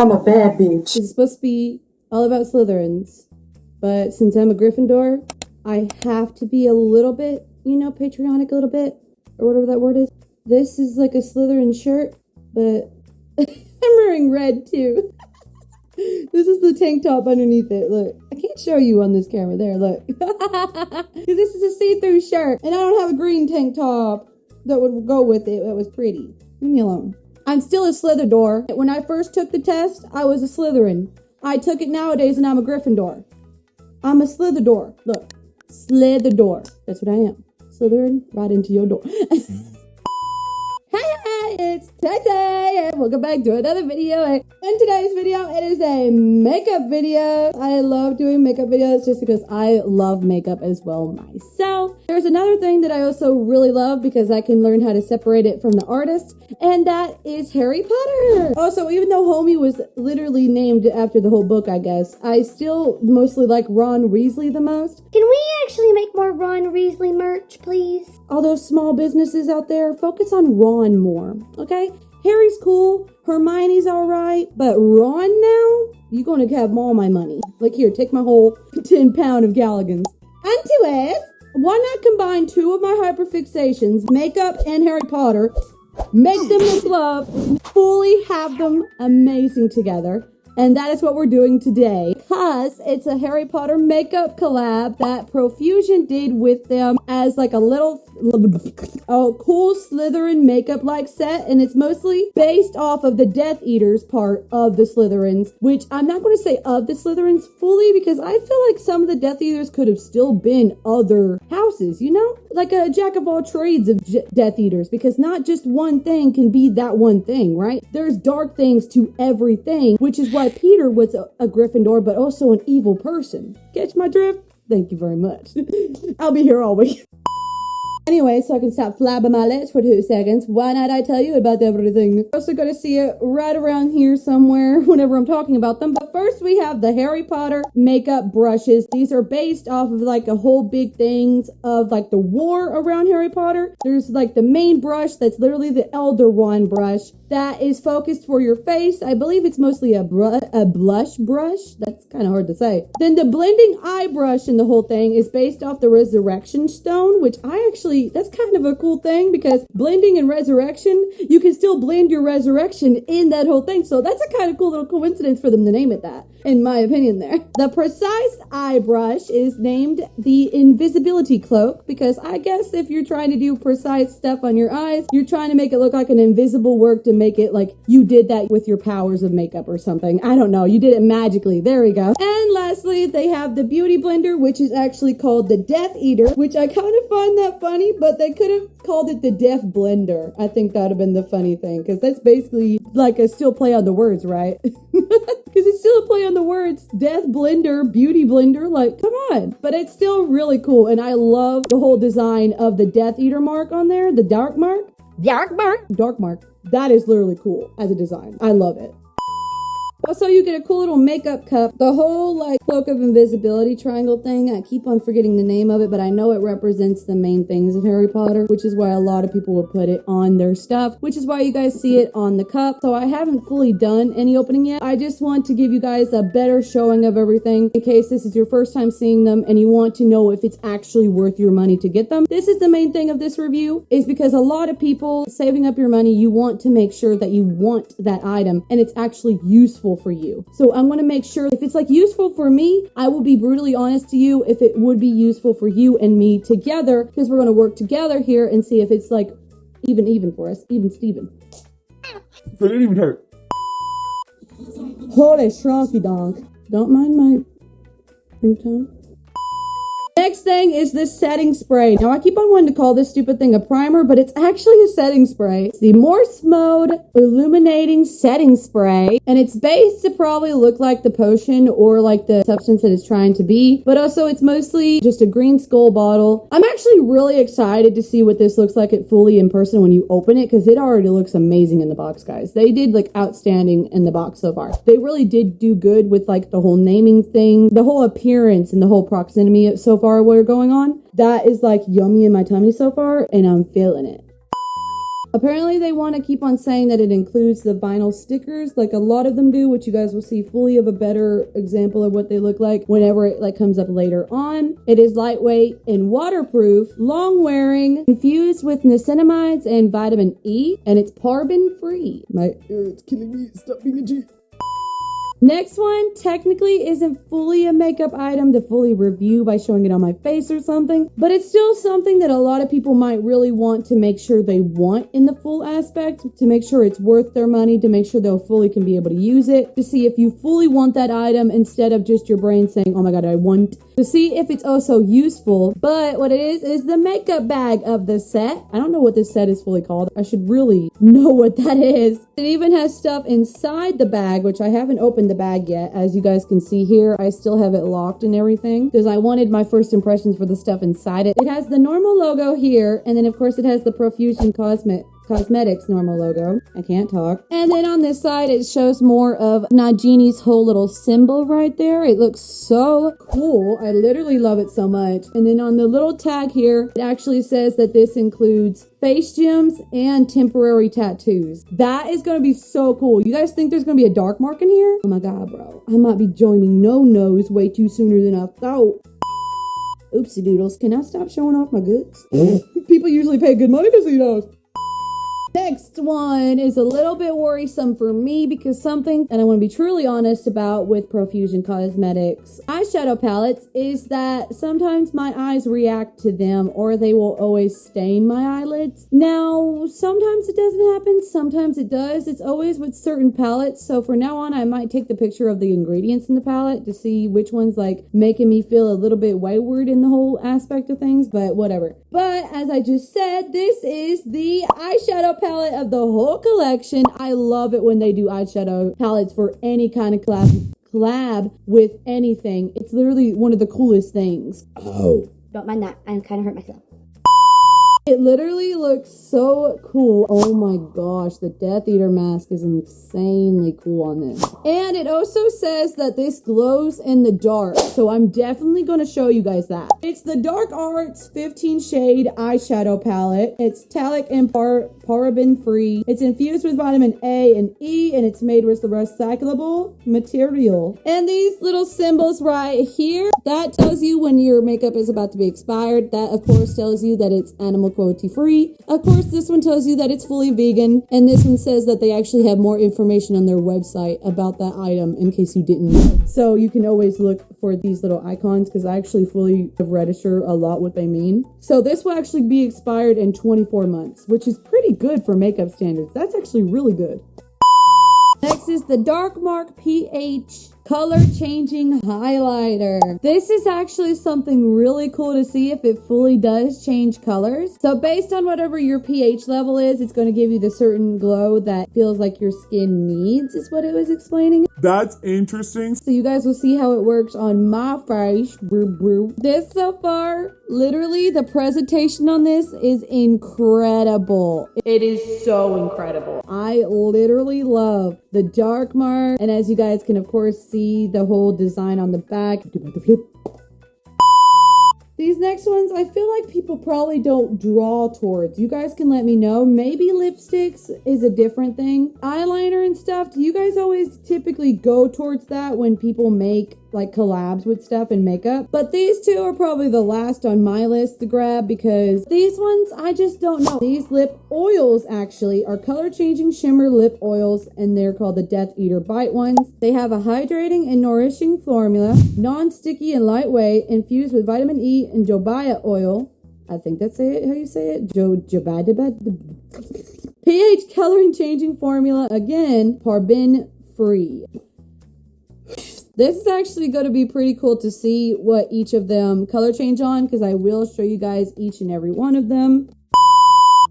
I'm a bad bitch. This is supposed to be all about Slytherins, but since I'm a Gryffindor, I have to be a little bit, you know, patriotic a little bit, or whatever that word is. This is like a Slytherin shirt, but I'm wearing red too. This is the tank top underneath it. Look, I can't show you on this camera. There, look. Because this is a see-through shirt, and I don't have a green tank top that would go with it. That was pretty. Leave me alone. I'm still a Slytherin. When I first took the test, I was a Slytherin. I took it nowadays, and I'm a Gryffindor. I'm a Slytherin. Look, Slytherin. That's what I am. Slytherin right into your door. Hey, it's Tay, and welcome back to another video. In today's video, it is a makeup video. I love doing makeup videos just because I love makeup as well myself. There's another thing that I also really love because I can learn how to separate it from the artist, and that is Harry Potter. Also, even though Homie was literally named after the whole book, I guess, I still mostly like Ron Weasley the most. Can we actually make more Ron Weasley merch, please? All those small businesses out there, focus on Ron more, okay? Harry's cool, Hermione's alright, but Ron now? You're gonna have all my money. Like here, take my whole 10 pound of Galligans. Anyways, why not combine two of my hyperfixations, makeup and Harry Potter, make them look love, fully have them amazing together. And that is what we're doing today, because it's a Harry Potter makeup collab that Profusion did with them as like a little cool Slytherin makeup-like set, and it's mostly based off of the Death Eaters part of the Slytherins, which I'm not going to say of the Slytherins fully, because I feel like some of the Death Eaters could have still been other houses, you know? Like a jack of all trades of Death Eaters, because not just one thing can be that one thing, right? There's dark things to everything, which is why Peter was a Gryffindor, but also an evil person. Catch my drift? Thank you very much. I'll be here all week. Anyway, so I can stop flabbing my lips for 2 seconds, why not I tell you about everything? You're also going to see it right around here somewhere whenever I'm talking about them. But first we have the Harry Potter makeup brushes. These are based off of like a whole big things of like the war around Harry Potter. There's like the main brush that's literally the Elder Wand brush that is focused for your face. I believe it's mostly a blush brush. That's kind of hard to say. Then the blending eye brush in the whole thing is based off the Resurrection Stone, which I actually, that's kind of a cool thing because blending and resurrection, you can still blend your resurrection in that whole thing. So that's a kind of cool little coincidence for them to name it that, in my opinion there. The Precise Eye brush is named the Invisibility Cloak because I guess if you're trying to do precise stuff on your eyes, you're trying to make it look like an invisible work to make it like you did that with your powers of makeup or something. I don't know. You did it magically. There we go. And lastly, they have the Beauty Blender, which is actually called the Death Eater, which I kind of find that funny, but they could have called it the Death Blender. I think that would have been the funny thing, because that's basically like a still play on the words, right? Because it's still a play on the words. Death Blender, Beauty Blender, like, come on. But it's still really cool, and I love the whole design of the Death Eater mark on there, the dark mark. Dark mark? Dark mark. That is literally cool as a design. I love it. Also, you get a cool little makeup cup. The whole, like, cloak of invisibility triangle thing, I keep on forgetting the name of it, but I know it represents the main things of Harry Potter, which is why a lot of people will put it on their stuff, which is why you guys see it on the cup. So I haven't fully done any opening yet. I just want to give you guys a better showing of everything in case this is your first time seeing them and you want to know if it's actually worth your money to get them. This is the main thing of this review, is because a lot of people saving up your money, you want to make sure that you want that item and it's actually useful for you. So I'm going to make sure if it's like useful for me, I will be brutally honest to you if it would be useful for you and me together, because we're going to work together here and see if it's like even for us, even Steven. That didn't even hurt. Holy shrunky donk. Don't mind my ringtone. Next thing is this setting spray. Now I keep on wanting to call this stupid thing a primer, but it's actually a setting spray. It's the Morse Mode Illuminating Setting Spray, and it's based to probably look like the potion or like the substance that it's trying to be, but also it's mostly just a green skull bottle. I'm actually really excited to see what this looks like it fully in person when you open it, because it already looks amazing in the box, guys. They did like outstanding in the box so far. They really did do good with like the whole naming thing, the whole appearance and the whole proximity so far what are going on. That is like yummy in my tummy so far, and I'm feeling it. Apparently they want to keep on saying that it includes the vinyl stickers, like a lot of them do, which you guys will see fully of a better example of what they look like whenever it like comes up later on. It is lightweight and waterproof, long wearing, infused with niacinamides and vitamin E, and it's paraben free. My ear is killing me. Stop being a G. Next one technically isn't fully a makeup item to fully review by showing it on my face or something, but it's still something that a lot of people might really want to make sure they want in the full aspect, to make sure it's worth their money, to make sure they'll fully can be able to use it, to see if you fully want that item instead of just your brain saying, oh my god, I want, to see if it's also useful. But what it is the makeup bag of the set. I don't know what this set is fully called. I should really know what that is. It even has stuff inside the bag, which I haven't opened the bag yet. As you guys can see here, I still have it locked and everything because I wanted my first impressions for the stuff inside it. It has the normal logo here, and then of course it has the Profusion Cosmetics normal logo. I can't talk. And then on this side, it shows more of Nagini's whole little symbol right there. It looks so cool. I literally love it so much. And then on the little tag here, it actually says that this includes face gems and temporary tattoos. That is going to be so cool. You guys think there's going to be a dark mark in here? Oh my god, bro. I might be joining No-Nos way too sooner than I thought. Oopsie doodles. Can I stop showing off my goods? People usually pay good money to see those. Next one is a little bit worrisome for me because something that I want to be truly honest about with Profusion Cosmetics eyeshadow palettes is that sometimes my eyes react to them, or they will always stain my eyelids. Now, sometimes it doesn't happen, sometimes it does. It's always with certain palettes. So for now on, I might take the picture of the ingredients in the palette to see which one's like making me feel a little bit wayward in the whole aspect of things, but whatever. But as I just said, this is the eyeshadow palette of the whole collection. I love it when they do eyeshadow palettes for any kind of collab with anything. It's literally one of the coolest things. Oh. Don't mind that. I'm kind of hurt myself. It literally looks so cool. Oh my gosh, the Death Eater mask is insanely cool on this. And it also says that this glows in the dark, so I'm definitely going to show you guys that. It's the Dark Arts 15 shade eyeshadow palette. It's phthalic and paraben free. It's infused with vitamin A and E, and it's made with the recyclable material. And these little symbols right here, that tells you when your makeup is about to be expired. That of course tells you that it's animal cruelty free. Of course, this one tells you that it's fully vegan, and this one says that they actually have more information on their website about that item in case you didn't know. So you can always look for these little icons because I actually fully have registered a lot what they mean. So this will actually be expired in 24 months, which is pretty good for makeup standards. That's actually really good. Next is the Dark Mark PH color changing highlighter. This is actually something really cool to see if it fully does change colors. So based on whatever your pH level is, it's going to give you the certain glow that feels like your skin needs, is what it was explaining. That's interesting. So you guys will see how it works on my face. This so far, literally the presentation on this is incredible. It is so incredible. I literally love the Dark Mark, and as you guys can of course see the whole design on the back. These next ones, I feel like people probably don't draw towards. You guys can let me know. Maybe lipsticks is a different thing. Eyeliner and stuff, do you guys always typically go towards that when people make like collabs with stuff and makeup? But these two are probably the last on my list to grab because these ones, I just don't know. These lip oils actually are color changing shimmer lip oils, and they're called the Death Eater Bite ones. They have a hydrating and nourishing formula, non-sticky and lightweight, infused with vitamin E and jojoba oil. I think that's it, how you say it. Jojoba. pH coloring changing formula, again, paraben free. This is actually going to be pretty cool to see what each of them color change on, because I will show you guys each and every one of them.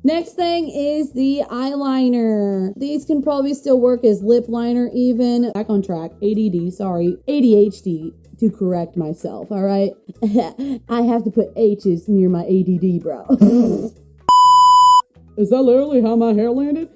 Next thing is the eyeliner. These can probably still work as lip liner even. Back on track. ADHD to correct myself, all right? I have to put H's near my ADD, bro. Is that literally how my hair landed?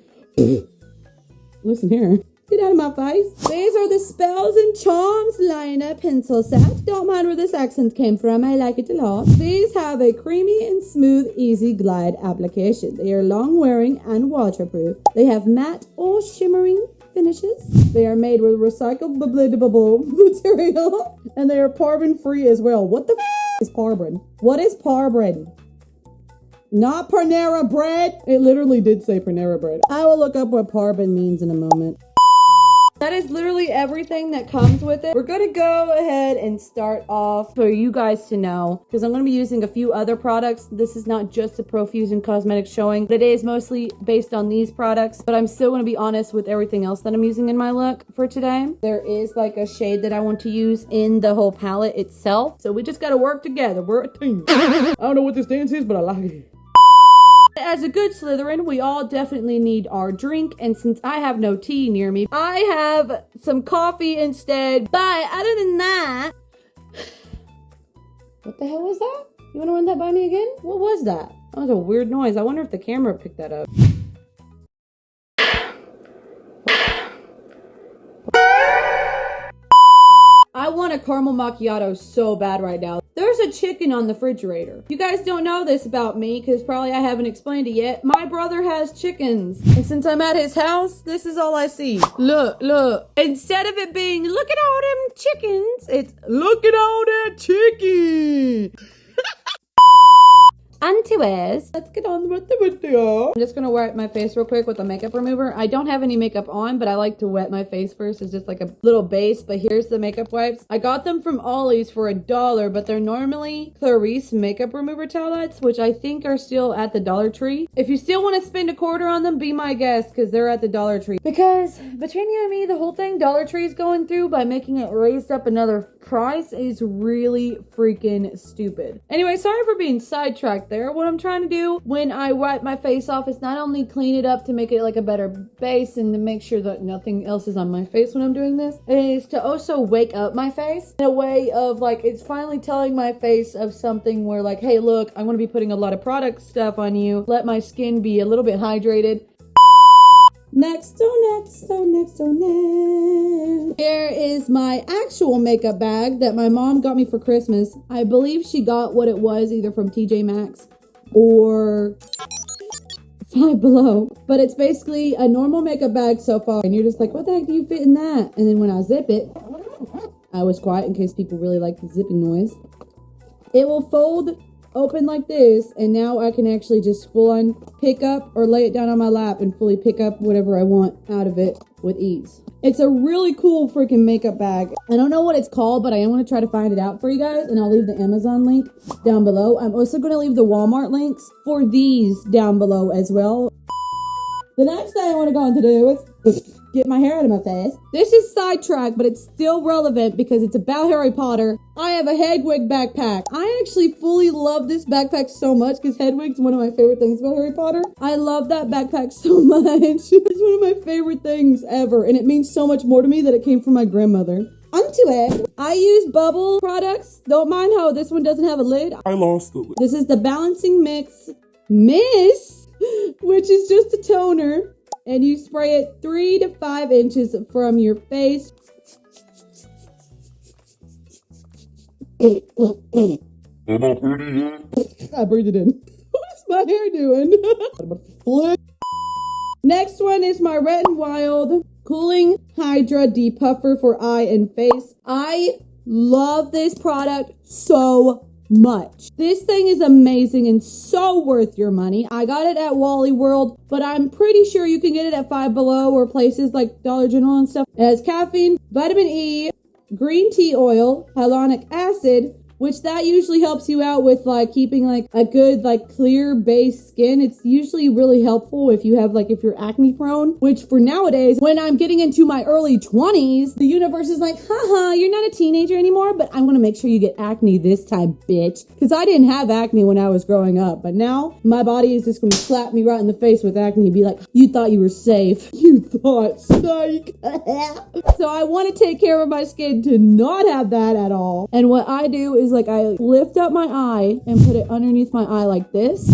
Listen here. Get out of my face. These are the Spells and Charms liner pencil set. Don't mind where this accent came from. I like it a lot. These have a creamy and smooth, easy glide application. They are long wearing and waterproof. They have matte or shimmering finishes. They are made with recycled material and they are paraben free as well. What the is paraben? What is paraben? Not Panera bread. It literally did say Panera bread. I will look up what paraben means in a moment. That is literally everything that comes with it. We're gonna go ahead and start off for you guys to know, because I'm gonna be using a few other products. This is not just a Profusion Cosmetics showing, but it is mostly based on these products. But I'm still gonna be honest with everything else that I'm using in my look for today. There is like a shade that I want to use in the whole palette itself. So we just gotta work together. We're a team. I don't know what this dance is, but I like it. As a good Slytherin, we all definitely need our drink, and since I have no tea near me, I have some coffee instead. But other than that, what the hell was that? You want to run that by me again? What was that? That was a weird noise. I wonder if the camera picked that up. I want a caramel macchiato so bad right now. There's a chicken on the refrigerator. You guys don't know this about me because probably I haven't explained it yet. My brother has chickens. And since I'm at his house, this is all I see. Look, look. Instead of it being, look at all them chickens, it's, look at all that chicken. Unto let's get on with the video. I'm just gonna wipe my face real quick with a makeup remover. I don't have any makeup on, but I like to wet my face first. It's just like a little base, but here's the makeup wipes. I got them from Ollie's for $1, but they're normally Clarice makeup remover towelettes, which I think are still at the Dollar Tree. If you still want to spend $0.25 on them, be my guest, because they're at the Dollar Tree. Because between you and me, the whole thing Dollar Tree is going through by making it raised up another price is really freaking stupid. Anyway, sorry for being sidetracked there. What I'm trying to do when I wipe my face off is not only clean it up to make it like a better base and to make sure that nothing else is on my face when I'm doing this, is to also wake up my face in a way of like, it's finally telling my face of something where like, hey, look, I'm going to be putting a lot of product stuff on you. Let my skin be a little bit hydrated. Next. Here is my actual makeup bag that my mom got me for Christmas. I believe she got what it was either from TJ Maxx or Five Below. But it's basically a normal makeup bag so far. And you're just like, what the heck do you fit in that? And then when I zip it, I was quiet in case people really like the zipping noise. It will fold open like this, and now I can actually just full on pick up or lay it down on my lap and fully pick up whatever I want out of it with ease. It's a really cool freaking makeup bag. I don't know what it's called, but I am going to try to find it out for you guys, and I'll leave the Amazon link down below. I'm also going to leave the Walmart links for these down below as well. The next thing I want to go on to do is get my hair out of my face. This is sidetracked, but it's still relevant because it's about Harry Potter. I have a Hedwig backpack. I actually fully love this backpack so much because Hedwig's one of my favorite things about Harry Potter. I love that backpack so much. It's one of my favorite things ever, and it means so much more to me that it came from my grandmother. Onto it. I use bubble products. Don't mind how this one doesn't have a lid. I lost the lid. This is the Balancing Mist, which is just a toner. And you spray it 3 to 5 inches from your face. Am I pretty yet? I breathed it in. What's my hair doing? Next one is my Wet n Wild Cooling Hydra Depuffer for eye and face. I love this product so much. This thing is amazing and so worth your money. I got it at Wally World, but I'm pretty sure you can get it at Five Below or places like Dollar General and stuff. It has caffeine, vitamin E, green tea oil, hyaluronic acid, which that usually helps you out with like keeping like a good like clear base skin. It's usually really helpful if you have like, if you're acne prone, which for nowadays, when I'm getting into my early 20s, the universe is like, haha, you're not a teenager anymore, but I'm gonna make sure you get acne this time, bitch. Because I didn't have acne when I was growing up, but now my body is just gonna slap me right in the face with acne and be like, you thought you were safe. You thought, psych. So I want to take care of my skin to not have that at all. And what I do is like I lift up my eye and put it underneath my eye like this,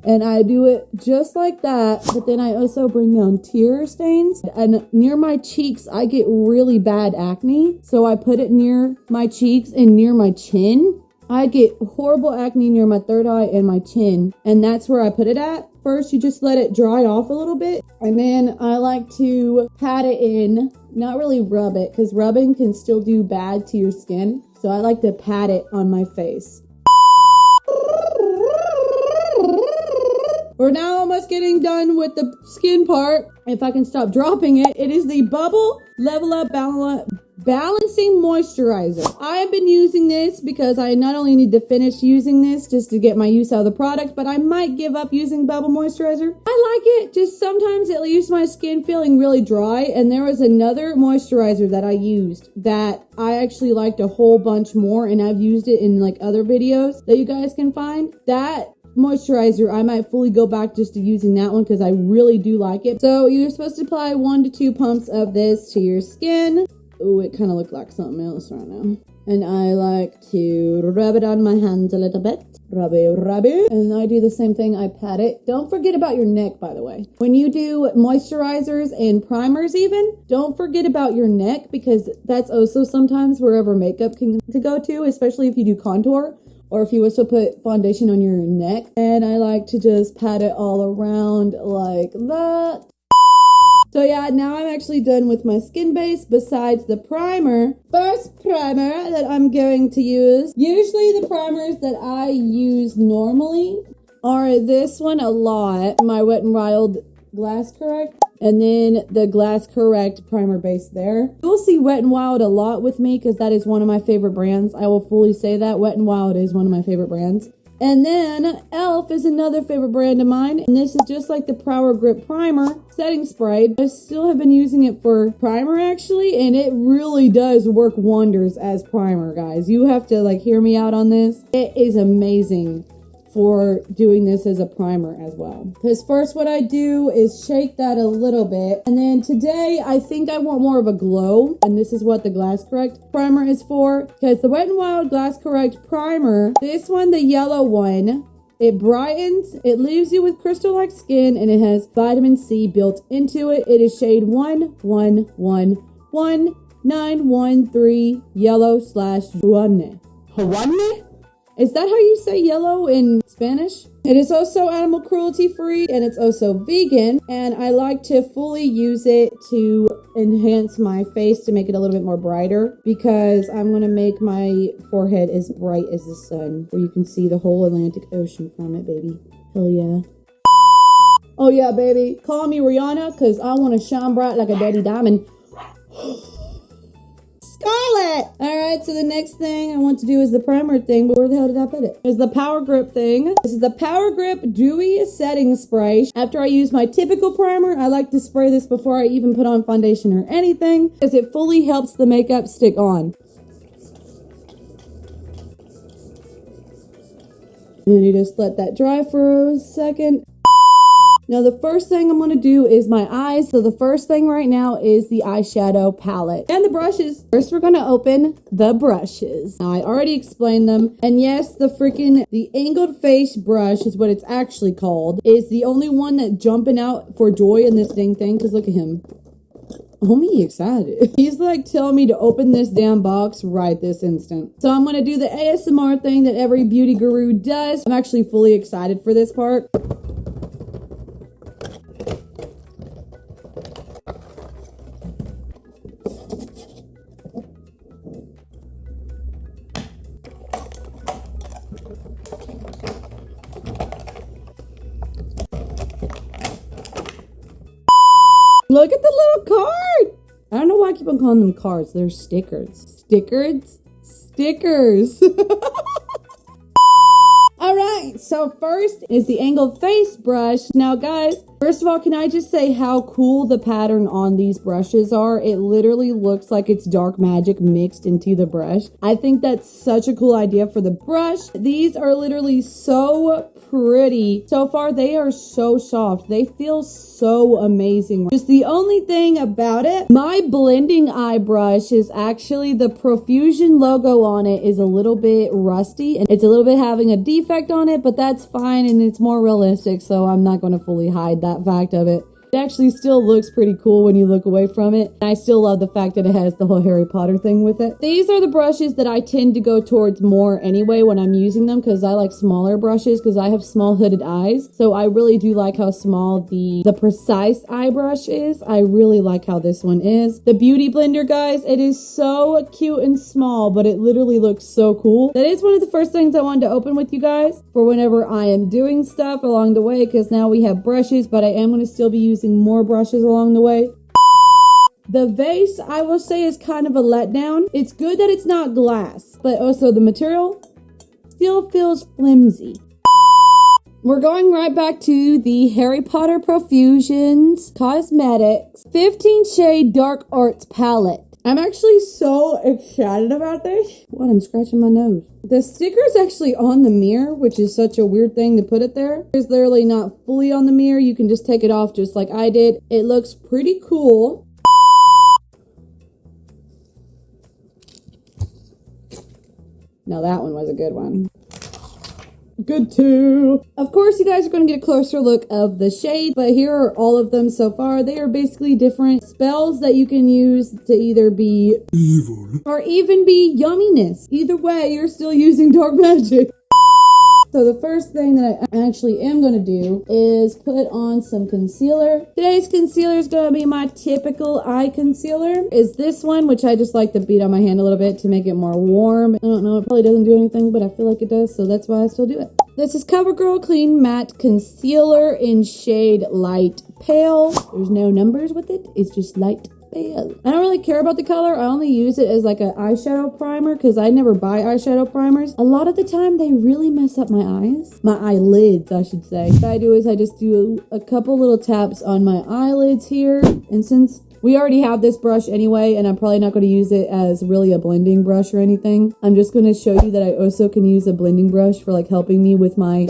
And I do it just like that, but then I also bring down tear stains. And near my cheeks, I get really bad acne. So I put it near my cheeks and near my chin. I get horrible acne near my third eye and my chin. And that's where I put it at. First, you just let it dry off a little bit. And then I like to pat it in. Not really rub it, because rubbing can still do bad to your skin. So I like to pat it on my face. We're now almost getting done with the skin part. If I can stop dropping it, it is the Bubble Level Up Balancing Moisturizer. I have been using this because I not only need to finish using this just to get my use out of the product, but I might give up using Bubble Moisturizer. I like it, just sometimes it leaves my skin feeling really dry. And there was another moisturizer that I used that I actually liked a whole bunch more, and I've used it in like other videos that you guys can find. That moisturizer, I might fully go back just to using that one because I really do like it. So you're supposed to apply 1 to 2 pumps of this to your skin. Oh, it kind of looked like something else right now. And I like to rub it on my hands a little bit. Rub it. And I do the same thing. I pat it. Don't forget about your neck, by the way. When you do moisturizers and primers even, don't forget about your neck, because that's also sometimes wherever makeup can go to, especially if you do contour. Or if you also put foundation on your neck. And I like to just pat it all around like that. So yeah, now I'm actually done with my skin base besides the primer. First primer that I'm going to use. Usually the primers that I use normally are this one a lot. My Wet n Wild Glass Correct. And then the Glass Correct primer base there. You'll see Wet n Wild a lot with me because that is one of my favorite brands. I will fully say that. Wet n Wild is one of my favorite brands. And then e.l.f. is another favorite brand of mine. And this is just like the Power Grip Primer setting spray. I still have been using it for primer actually. And it really does work wonders as primer, guys. You have to like hear me out on this. It is amazing for doing this as a primer as well. Because first what I do is shake that a little bit. And then today I think I want more of a glow. And this is what the Glass Correct primer is for. Because the Wet n Wild Glass Correct primer, this one, the yellow one, it brightens, it leaves you with crystal-like skin, and it has vitamin C built into it. It is shade 1111913 yellow/Juane. Juane? Is that how you say yellow in Spanish? It is also animal cruelty free, and it's also vegan. And I like to fully use it to enhance my face to make it a little bit more brighter, because I'm going to make my forehead as bright as the sun, where you can see the whole Atlantic Ocean from it, baby. Hell yeah. Oh yeah, baby. Call me Rihanna, because I want to shine bright like a daddy diamond. Scarlet! Alright, so the next thing I want to do is the primer thing, but where the hell did I put it? It's the Power Grip thing. This is the Power Grip Dewy Setting Spray. After I use my typical primer, I like to spray this before I even put on foundation or anything, because it fully helps the makeup stick on. And you just let that dry for a second. Now the first thing I'm going to do is my eyes. So the first thing right now is the eyeshadow palette and the brushes. First we're going to open the brushes. Now I already explained them. And yes, the angled face brush is what it's actually called. Is the only one that jumping out for joy in this dang thing. Because look at him. Oh, me excited. He's like telling me to open this damn box right this instant. So I'm going to do the ASMR thing that every beauty guru does. I'm actually fully excited for this part. Look at the little card. I don't know why I keep on calling them cards. They're stickers. Stickers. All right. So first is the angled face brush. Now, guys, first of all, can I just say how cool the pattern on these brushes are? It literally looks like it's dark magic mixed into the brush. I think that's such a cool idea for the brush. These are literally so pretty. So far, they are so soft. They feel so amazing. Just the only thing about it, my blending eye brush is actually the Profusion logo on it is a little bit rusty, and it's a little bit having a defect on it, but but that's fine and it's more realistic, so I'm not going to fully hide that fact of it. It actually still looks pretty cool when you look away from it. I still love the fact that it has the whole Harry Potter thing with it. These are the brushes that I tend to go towards more anyway when I'm using them, because I like smaller brushes because I have small hooded eyes. So I really do like how small the precise eye brush is. I really like how this one is. The Beauty Blender, guys, it is so cute and small, but it literally looks so cool. That is one of the first things I wanted to open with you guys for whenever I am doing stuff along the way, because now we have brushes, but I am going to still be using more brushes along the way. The vase, I will say, is kind of a letdown. It's good that it's not glass, but also the material still feels flimsy. We're going right back to the Harry Potter Profusion Cosmetics 15 Shade Dark Arts Palette. I'm actually so excited about this. What? I'm scratching my nose. The sticker's actually on the mirror, which is such a weird thing to put it there. It's literally not fully on the mirror. You can just take it off just like I did. It looks pretty cool. Now that one was a good one. Good too. Of course, you guys are going to get a closer look of the shade, but here are all of them so far. They are basically different spells that you can use to either be evil or even be yumminess. Either way, you're still using dark magic. So the first thing that I actually am going to do is put on some concealer. Today's concealer is going to be my typical eye concealer. Is this one, which I just like to beat on my hand a little bit to make it more warm. I don't know, it probably doesn't do anything, but I feel like it does, so that's why I still do it. This is CoverGirl Clean Matte Concealer in shade Light Pale. There's no numbers with it, it's just light pale. I don't really care about the color. I only use it as like an eyeshadow primer because I never buy eyeshadow primers. A lot of the time they really mess up my eyes. My eyelids, I should say. What I do is I just do a couple little taps on my eyelids here. And since we already have this brush anyway, and I'm probably not going to use it as really a blending brush or anything, I'm just going to show you that I also can use a blending brush for like helping me with my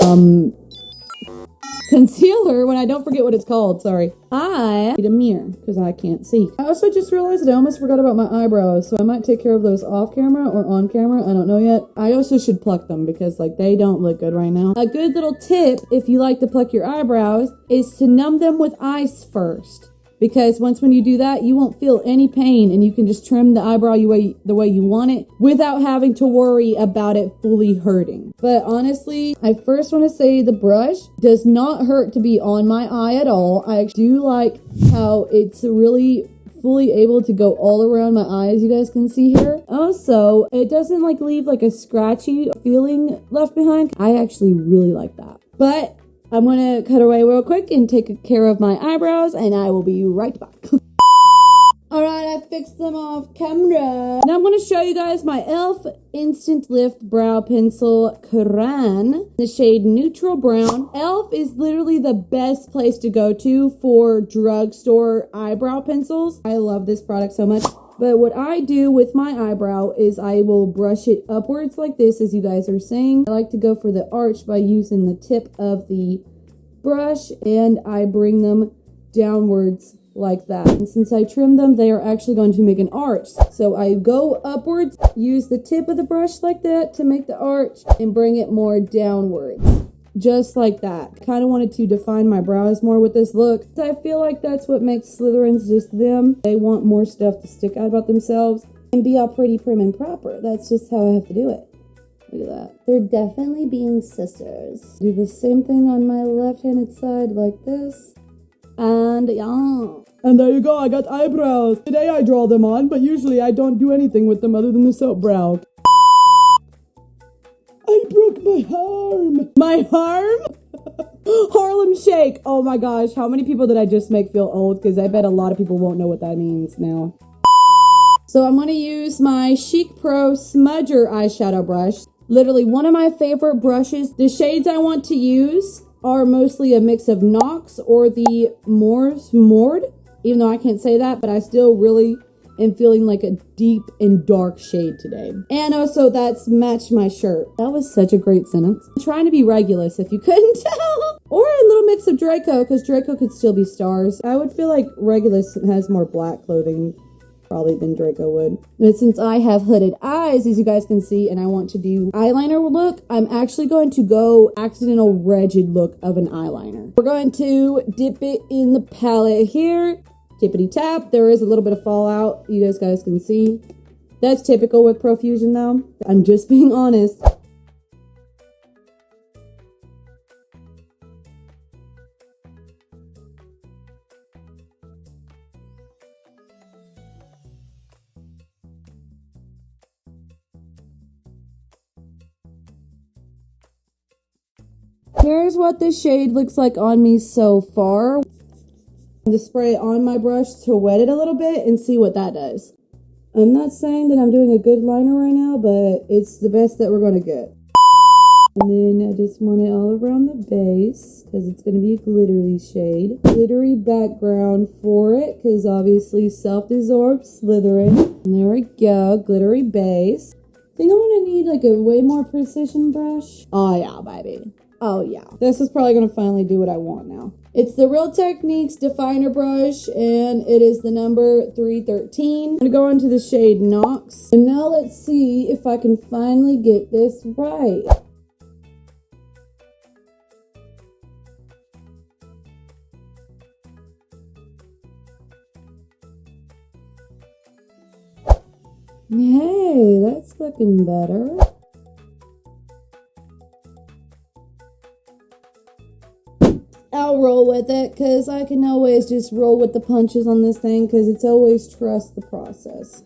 concealer when I don't forget what it's called. Sorry. I need a mirror because I can't see. I also just realized that I almost forgot about my eyebrows, so I might take care of those off camera or on camera. I don't know yet. I also should pluck them because like they don't look good right now. A good little tip if you like to pluck your eyebrows is to numb them with ice first. Because when you do that, you won't feel any pain and you can just trim the eyebrow the way you want it without having to worry about it fully hurting. But honestly, I first want to say the brush does not hurt to be on my eye at all. I do like how it's really fully able to go all around my eyes, you guys can see here. Also, it doesn't like leave like a scratchy feeling left behind. I actually really like that. But I'm gonna cut away real quick and take care of my eyebrows, and I will be right back. Alright, I fixed them off camera. Now I'm gonna show you guys my e.l.f. Instant Lift Brow Pencil Crayon, the shade Neutral Brown. e.l.f. is literally the best place to go to for drugstore eyebrow pencils. I love this product so much. But what I do with my eyebrow is I will brush it upwards like this, as you guys are saying. I like to go for the arch by using the tip of the brush, and I bring them downwards like that. And since I trim them, they are actually going to make an arch. So I go upwards, use the tip of the brush like that to make the arch, and bring it more downwards. Just like that. Kind of wanted to define my brows more with this look. I feel like that's what makes Slytherins just them. They want more stuff to stick out about themselves and be all pretty, prim, and proper. That's just how I have to do it. Look at that. They're definitely being sisters. Do the same thing on my left-handed side like this. And yeah. And there you go. I got eyebrows. Today I draw them on, but usually I don't do anything with them other than the soap brow. I broke my arm. My arm? Harlem Shake. Oh my gosh. How many people did I just make feel old? Because I bet a lot of people won't know what that means now. So I'm going to use my Chic Pro Smudger eyeshadow brush. Literally one of my favorite brushes. The shades I want to use are mostly a mix of Nox or the Mord. Even though I can't say that, but I still really am feeling like a deep and dark shade today. And also that's matched my shirt. That was such a great sentence. I'm trying to be Regulus if you couldn't tell. Or a little mix of Draco, because Draco could still be stars. I would feel like Regulus has more black clothing probably than Draco would. But since I have hooded eyes, as you guys can see, and I want to do eyeliner look, I'm actually going to go accidental rigid look of an eyeliner. We're going to dip it in the palette here. Tippity tap. There is a little bit of fallout. You guys can see. That's typical with Profusion though. I'm just being honest. Here's what this shade looks like on me so far. To spray it on my brush to wet it a little bit and see what that does. I'm not saying that I'm doing a good liner right now, but it's the best that we're going to get. And then I just want it all around the base because it's going to be a glittery shade. Glittery background for it because obviously self-absorbed Slytherin. And there we go, glittery base. I think I'm going to need like a way more precision brush. Oh yeah, baby. Oh yeah. This is probably going to finally do what I want now. It's the Real Techniques Definer Brush, and it is the number 313. I'm going to go into the shade Nox. And now let's see if I can finally get this right. Hey, that's looking better. I'll roll with it because I can always just roll with the punches on this thing because it's always trust the process.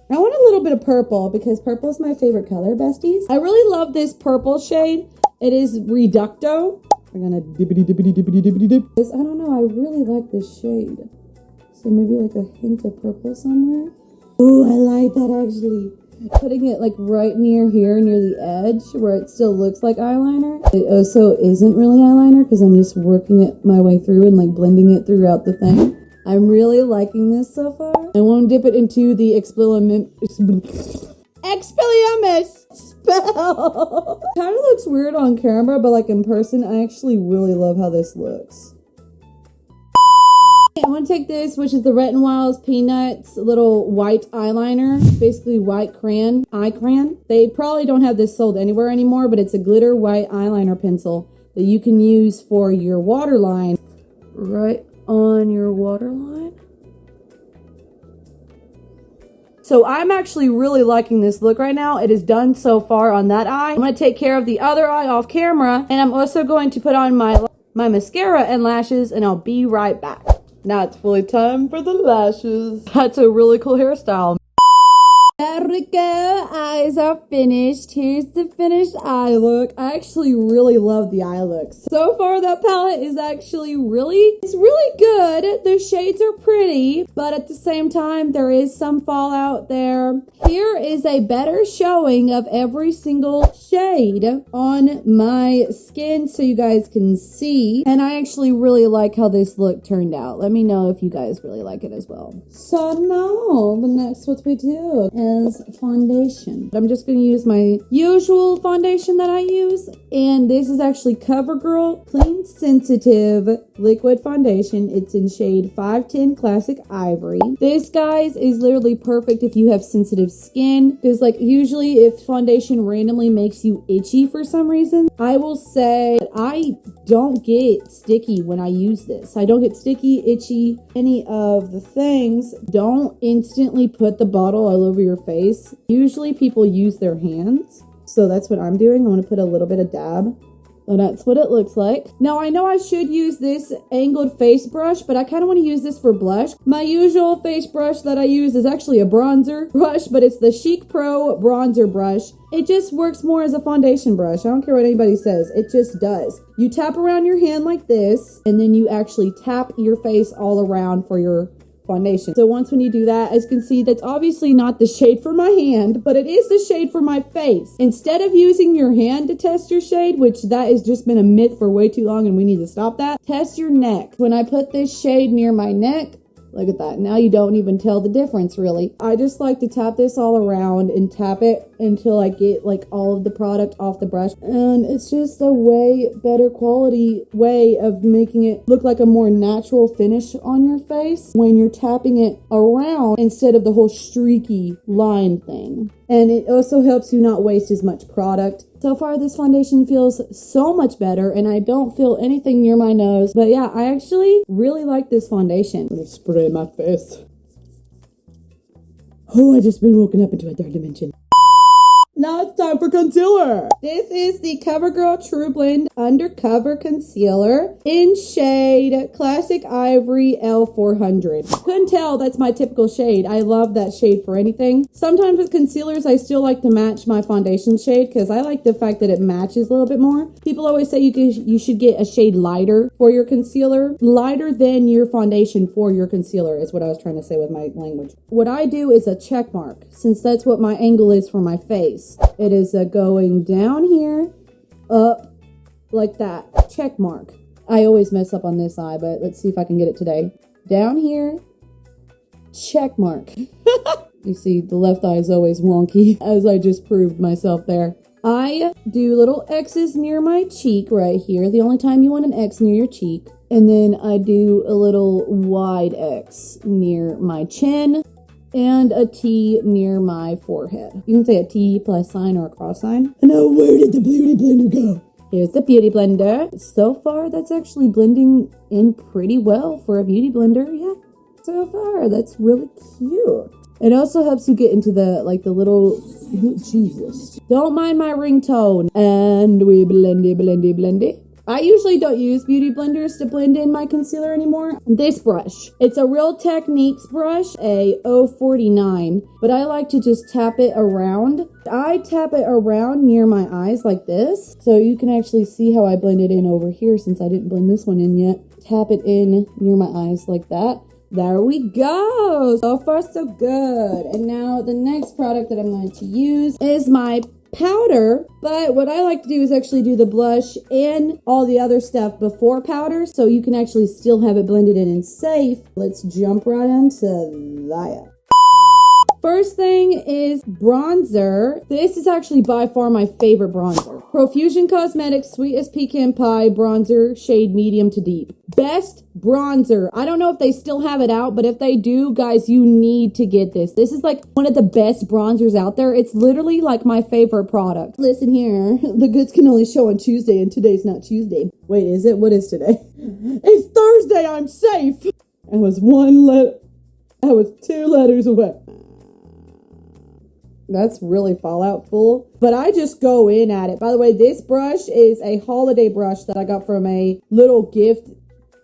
I want a little bit of purple because purple is my favorite color, besties. I really love this purple shade. It is Reducto. We're gonna dippity dippity dippity dippity dip. I don't know, I really like this shade. So maybe like a hint of purple somewhere. Oh, I like that actually. Putting it like right near here, near the edge, where it still looks like eyeliner. It also isn't really eyeliner because I'm just working it my way through and like blending it throughout the thing. I'm really liking this so far. I won't dip it into the Expelliarmus spell. Kind of looks weird on camera, but like in person, I actually really love how this looks. I want to take this, which is the Wet n Wild's Peanuts little white eyeliner. It's basically white crayon, eye crayon. They probably don't have this sold anywhere anymore, but it's a glitter white eyeliner pencil that you can use for your waterline. Right on your waterline. So I'm actually really liking this look right now. It is done so far on that eye. I'm going to take care of the other eye off camera, and I'm also going to put on my mascara and lashes, and I'll be right back. Now it's fully time for the lashes. That's a really cool hairstyle. There we go. Eyes are finished. Here's the finished eye look. I actually really love the eye look. So far, that palette is actually it's really good. The shades are pretty, but at the same time, there is some fallout there. Here is a better showing of every single shade on my skin so you guys can see. And I actually really like how this look turned out. Let me know if you guys really like it as well. So now, the next what we do is foundation. I'm just going to use my usual foundation that I use, and this is actually CoverGirl Clean Sensitive Liquid Foundation. It's in shade 510 Classic Ivory. This, guys, is literally perfect if you have sensitive skin, because like usually if foundation randomly makes you itchy for some reason, I will say I don't get sticky when I use this. I don't get sticky, itchy, any of the things. Don't instantly put the bottle all over your face. Usually people use their hands, so that's what I'm doing. I want to put a little bit of dab. And that's what it looks like. Now, I know I should use this angled face brush, but I kind of want to use this for blush. My usual face brush that I use is actually a bronzer brush, but it's the Chic Pro bronzer brush. It just works more as a foundation brush. I don't care what anybody says. It just does. You tap around your hand like this, and then you actually tap your face all around for your foundation. So once when you do that, as you can see, that's obviously not the shade for my hand, but it is the shade for my face. Instead of using your hand to test your shade, which that has just been a myth for way too long and we need to stop that, test your neck. When I put this shade near my neck, look at that. Now you don't even tell the difference really. I just like to tap this all around and tap it until I get like all of the product off the brush. And it's just a way better quality way of making it look like a more natural finish on your face when you're tapping it around instead of the whole streaky line thing. And it also helps you not waste as much product. So far, this foundation feels so much better, and I don't feel anything near my nose. But yeah, I actually really like this foundation. I'm gonna spray my face. Oh, I just been woken up into a third dimension. Now it's time for concealer. This is the CoverGirl True Blend Undercover Concealer in shade Classic Ivory L400. Couldn't tell that's my typical shade. I love that shade for anything. Sometimes with concealers, I still like to match my foundation shade because I like the fact that it matches a little bit more. People always say you should get a shade lighter for your concealer. Lighter than your foundation for your concealer is what I was trying to say with my language. What I do is a check mark, since that's what my angle is for my face. It is going down here, up, like that. Check mark. I always mess up on this eye, but let's see if I can get it today. Down here, check mark. You see, the left eye is always wonky, as I just proved myself there. I do little X's near my cheek right here. The only time you want an X near your cheek. And then I do a little wide X near my chin. And a T near my forehead. You can say a T plus sign or a cross sign. And now where did the beauty blender go? Here's the beauty blender. So far, that's actually blending in pretty well for a beauty blender. Yeah, so far, that's really cute. It also helps you get into the little, Jesus. Don't mind my ringtone. And we blend it. I usually don't use beauty blenders to blend in my concealer anymore. This brush, it's a Real Techniques brush, a 049, but I like to just tap it around. I tap it around near my eyes like this, so you can actually see how I blend it in over here since I didn't blend this one in yet. Tap it in near my eyes like that. There we go. So far, so good. And now the next product that I'm going to use is my powder, but what I like to do is actually do the blush and all the other stuff before powder, so you can actually still have it blended in and safe. Let's jump right into that. First thing is bronzer. This is actually by far my favorite bronzer. Profusion Cosmetics Sweet as Pecan Pie Bronzer, shade medium to deep. Best bronzer. I don't know if they still have it out, but if they do, guys, you need to get this. This is like one of the best bronzers out there. It's literally like my favorite product. Listen here, the goods can only show on Tuesday, and today's not Tuesday. Wait, is it? What is today? It's Thursday, I'm safe. I was 2 letters away. That's really Fallout full. But I just go in at it. By the way, this brush is a holiday brush that I got from a little gift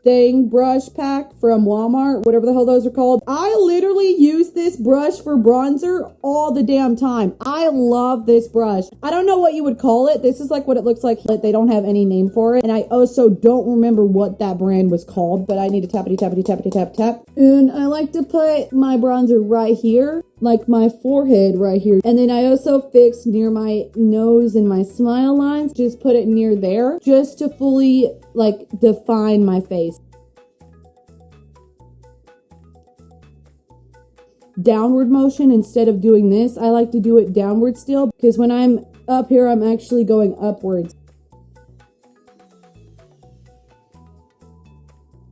thing brush pack from Walmart, whatever the hell those are called. I literally use this brush for bronzer all the damn time. I love this brush. I don't know what you would call it. This is like what it looks like. They don't have any name for it. And I also don't remember what that brand was called, but I need to tappity, tappity, tappity, tap, tap. And I like to put my bronzer right here, like my forehead right here. And then I also fix near my nose and my smile lines. Just put it near there just to fully like define my face. Downward motion instead of doing this. I like to do it downward still because when I'm up here, I'm actually going upwards.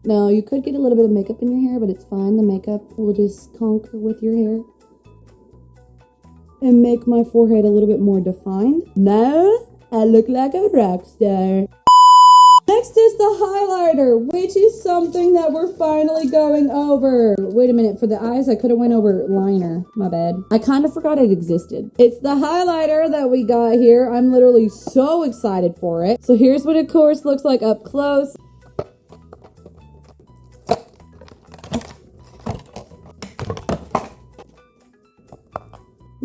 Now, you could get a little bit of makeup in your hair, but it's fine. The makeup will just conquer with your hair and make my forehead a little bit more defined. Now, I look like a rock star. Next is the highlighter, which is something that we're finally going over. Wait a minute, for the eyes, I could have went over liner. My bad. I kind of forgot it existed. It's the highlighter that we got here. I'm literally so excited for it. So here's what it, of course, looks like up close.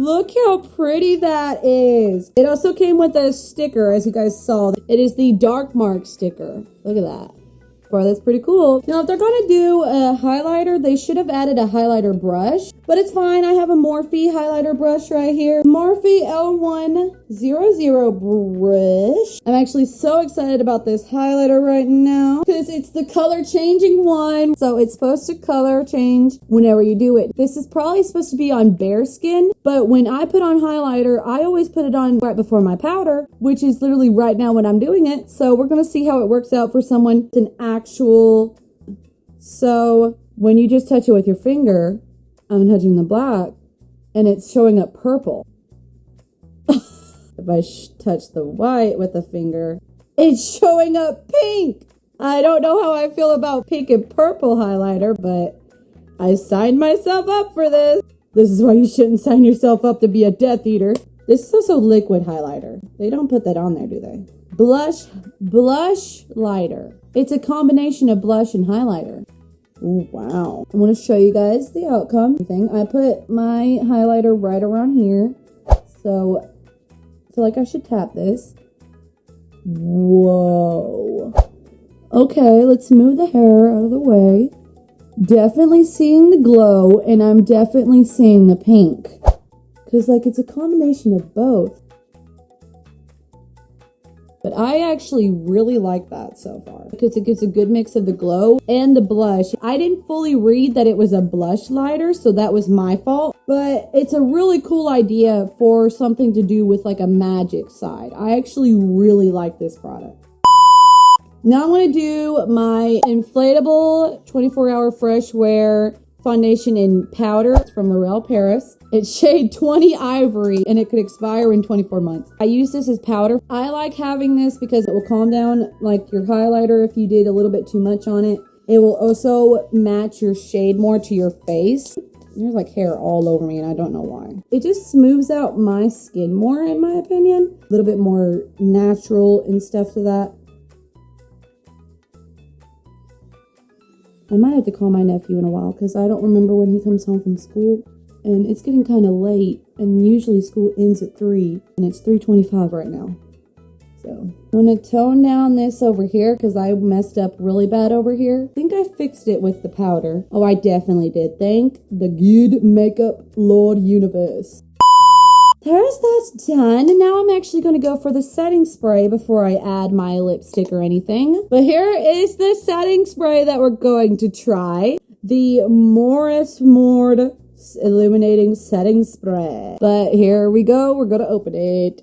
Look how pretty that is. It also came with a sticker, as you guys saw. It is the Dark Mark sticker. Look at that. Boy, that's pretty cool. Now, if they're gonna do a highlighter, they should have added a highlighter brush, but it's fine. I have a Morphe highlighter brush right here. Morphe L100 brush. I'm actually so excited about this highlighter right now because it's the color changing one. So it's supposed to color change whenever you do it. This is probably supposed to be on bare skin, but when I put on highlighter, I always put it on right before my powder, which is literally right now when I'm doing it. So we're gonna see how it works out for someone. It's an actual. So when you just touch it with your finger, I'm touching the black and it's showing up purple. If I touch the white with a finger, it's showing up pink. I don't know how I feel about pink and purple highlighter, but I signed myself up for this. This is why you shouldn't sign yourself up to be a Death Eater. This is also liquid highlighter. They don't put that on there, do they? Blush lighter. It's a combination of blush and highlighter. Ooh, wow. I want to show you guys the outcome thing. I put my highlighter right around here. So I feel like I should tap this. Whoa. Okay, let's move the hair out of the way. Definitely seeing the glow, and I'm definitely seeing the pink. Because, like, it's a combination of both. But I actually really like that so far. Because it gives a good mix of the glow and the blush. I didn't fully read that it was a blush lighter, so that was my fault. But it's a really cool idea for something to do with, like, a magic side. I actually really like this product. Now I'm going to do my inflatable 24-hour fresh wear foundation in powder. It's from L'Oreal Paris. It's shade 20 Ivory and it could expire in 24 months. I use this as powder. I like having this because it will calm down like your highlighter if you did a little bit too much on it. It will also match your shade more to your face. There's like hair all over me and I don't know why. It just smooths out my skin more in my opinion. A little bit more natural and stuff to that. I might have to call my nephew in a while because I don't remember when he comes home from school. And it's getting kind of late. And usually school ends at 3. And it's 3:25 right now. So I'm going to tone down this over here because I messed up really bad over here. I think I fixed it with the powder. Oh, I definitely did. Thank the good makeup Lord Universe. There's that done. And now I'm actually going to go for the setting spray before I add my lipstick or anything. But here is the setting spray that we're going to try. The Morris Mord Illuminating Setting Spray. But here we go. We're going to open it.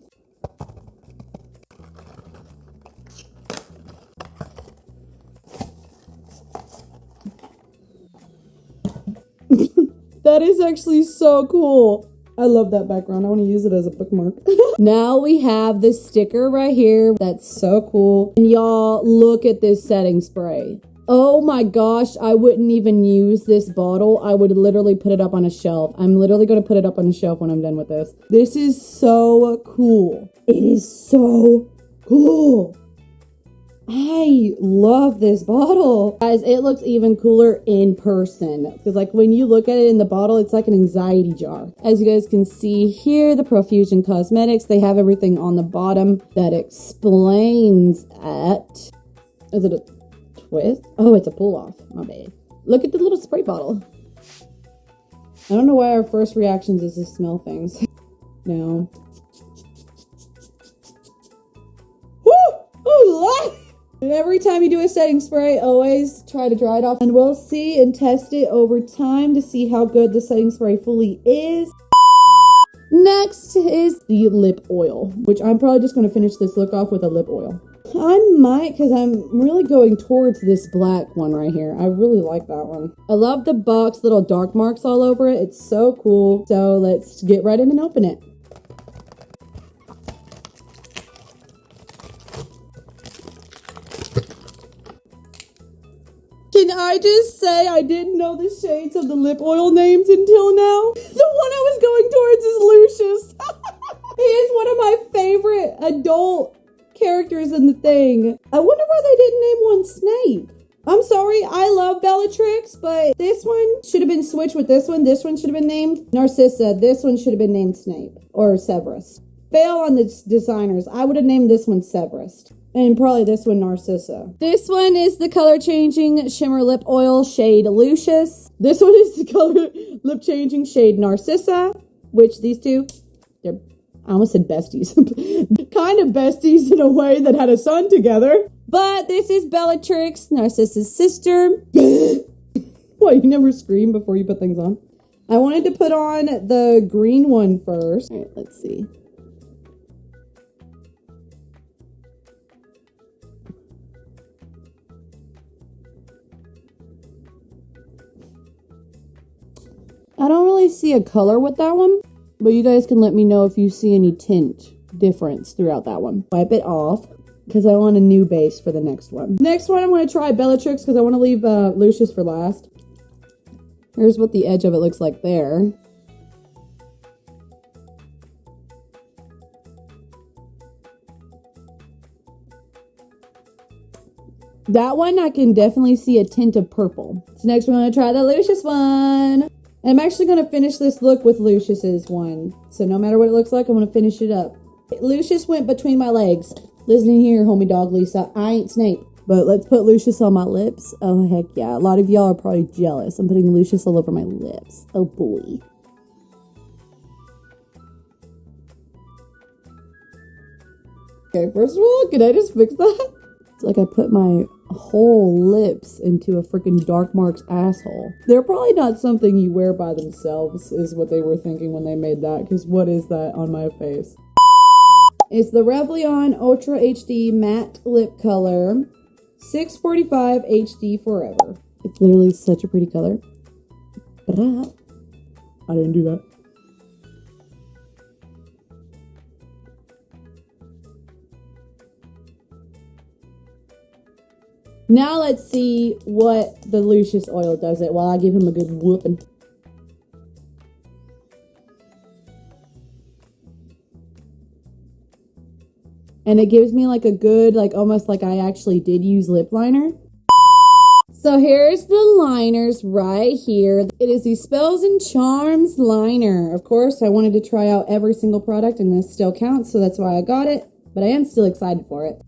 That is actually so cool. I love that background. I want to use it as a bookmark. Now we have this sticker right here. That's so cool. And y'all, look at this setting spray. Oh my gosh, I wouldn't even use this bottle. I would literally put it up on a shelf. I'm literally going to put it up on a shelf when I'm done with this. This is so cool. It is so cool. I love this bottle. Guys, it looks even cooler in person. Because like when you look at it in the bottle, it's like an anxiety jar. As you guys can see here, the Profusion Cosmetics, they have everything on the bottom that explains it. Is it a twist? Oh, it's a pull off. My bad. Look at the little spray bottle. I don't know why our first reactions is to smell things. No. Woo! Oh, Lord! And every time you do a setting spray, always try to dry it off. And we'll see and test it over time to see how good the setting spray fully is. Next is the lip oil, which I'm probably just going to finish this look off with a lip oil. I might, because I'm really going towards this black one right here. I really like that one. I love the box, little dark marks all over it. It's so cool. So let's get right in and open it. Can I just say I didn't know the shades of the lip oil names until now? The one I was going towards is Lucius. He is one of my favorite adult characters in the thing. I wonder why they didn't name one Snape. I'm sorry, I love Bellatrix, but this one should have been switched with this one. This one should have been named Narcissa. This one should have been named Snape or Severus. Fail on the designers. I would have named this one Severus. And probably this one, Narcissa. This one is the color changing shimmer lip oil shade Lucius. This one is the color lip changing shade Narcissa, which these two, they're, I almost said besties. Kind of besties in a way that had a son together. But this is Bellatrix, Narcissa's sister. What, you never scream before you put things on? I wanted to put on the green one first. All right, let's see. I don't really see a color with that one, but you guys can let me know if you see any tint difference throughout that one. Wipe it off because I want a new base for the next one. Next one, I'm going to try Bellatrix because I want to leave Lucius for last. Here's what the edge of it looks like there. That one, I can definitely see a tint of purple. So next we're going to try the Lucius one. And I'm actually going to finish this look with Lucius's one. So no matter what it looks like, I'm going to finish it up. Lucius went between my legs. Listen here, homie dog Lisa. I ain't Snape. But let's put Lucius on my lips. Oh, heck yeah. A lot of y'all are probably jealous. I'm putting Lucius all over my lips. Oh, boy. Okay, first of all, can I just fix that? It's like I put my whole lips into a freaking Dark Mark's asshole. They're probably not something you wear by themselves, is what they were thinking when they made that, because what is that on my face? It's the Revlon Ultra HD Matte Lip Color 645 HD Forever. It's literally such a pretty color. I didn't do that. Now let's see what the Lucius oil does it while I give him a good whooping. And it gives me like a good, like almost like I actually did use lip liner. So here's the liners right here. It is the Spells and Charms liner. Of course, I wanted to try out every single product and this still counts, so that's why I got it. But I am still excited for it.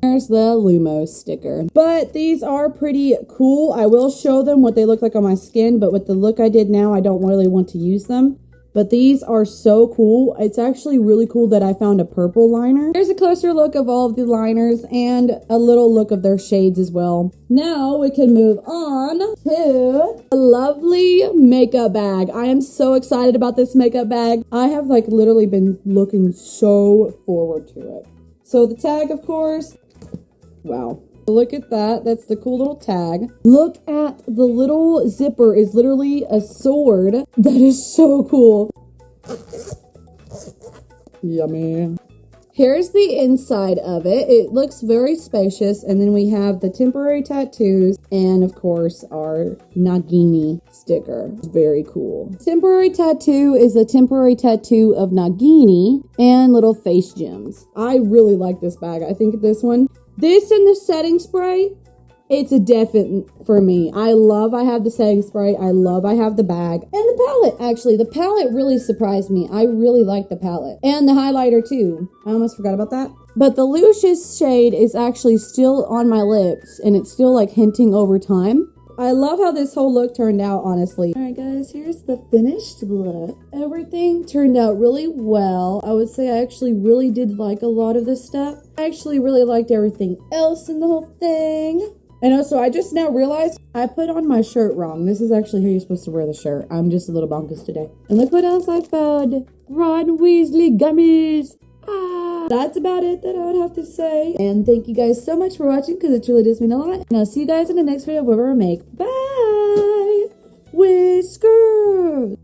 There's the Lumos sticker. But these are pretty cool. I will show them what they look like on my skin, but with the look I did now, I don't really want to use them. But these are so cool. It's actually really cool that I found a purple liner. Here's a closer look of all of the liners and a little look of their shades as well. Now we can move on to a lovely makeup bag. I am so excited about this makeup bag. I have like literally been looking so forward to it. So the tag, of course, wow. Look at that. That's the cool little tag. Look at the little zipper is literally a sword. That is so cool. Yummy. Here's the inside of it. It looks very spacious. And then we have the temporary tattoos and, of course, our Nagini sticker. Very cool. Temporary tattoo is a temporary tattoo of Nagini and little face gems. I really like this bag. I think this one, this and the setting spray, it's a definite for me. I have the setting spray. I have the bag. And the palette, actually. The palette really surprised me. I really like the palette. And the highlighter, too. I almost forgot about that. But the Lucius shade is actually still on my lips. And it's still, like, hinting over time. I love how this whole look turned out, honestly. Alright, guys. Here's the finished look. Everything turned out really well. I would say I actually really did like a lot of this stuff. I actually really liked everything else in the whole thing. And also, I just now realized I put on my shirt wrong. This is actually how you're supposed to wear the shirt. I'm just a little bonkers today. And look what else I found. Ron Weasley gummies. That's about it that I would have to say. And thank you guys so much for watching because it truly does mean a lot. And I'll see you guys in the next video of whatever I make. Bye! Whiskers!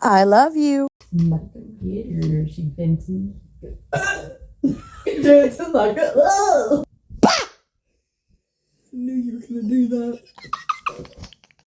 I love you. I'm about to get her. She dancing. Dancing like a. Oh. Knew you were gonna do that.